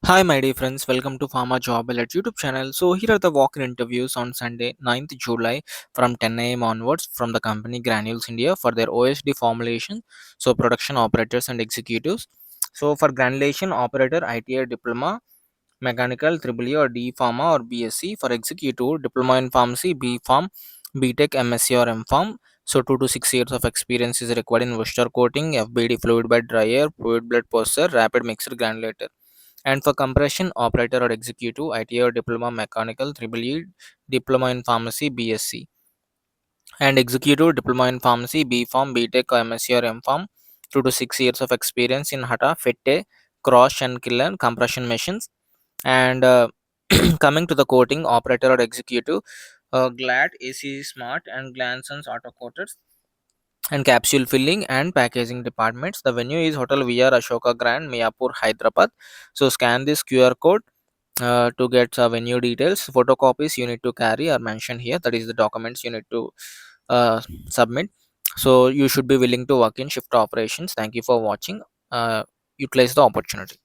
Hi, my dear friends. Welcome to Pharma Job Alert YouTube channel. So, here are the walk-in interviews on Sunday, 9th July from 10 a.m. onwards from the company Granules India for their OSD formulation. So, production operators and executives. So, for granulation operator, ITI.Diploma, mechanical, EEE or D.pharm or BSc. For executive, diploma in pharmacy, B.pharm, B.tech, MSc or Mpharm. So, 2 to 6 years of experience is required in Worcester coating, FBD fluid bed dryer, fluid blood processor, rapid mixer granulator. And for compression operator or executive, ITI or diploma mechanical, EEE, diploma in pharmacy, BSc, and executive diploma in pharmacy, B.pharm, B.tech, MSc or Mpharm, 2 to 6 years of experience in Hata, Fette, Cross and Killer compression machines. And coming to the coating operator or executive, Glad, AC Smart, and Glanson's auto coaters and capsule filling and packaging departments. The venue is Hotel VR Ashoka Grand, Mayapur, Hyderabad. So scan this QR code to get venue details. Photocopies you need to carry are mentioned here. That is the documents you need to submit. So you should be willing to work in shift operations. Thank you for watching. Utilize the opportunity.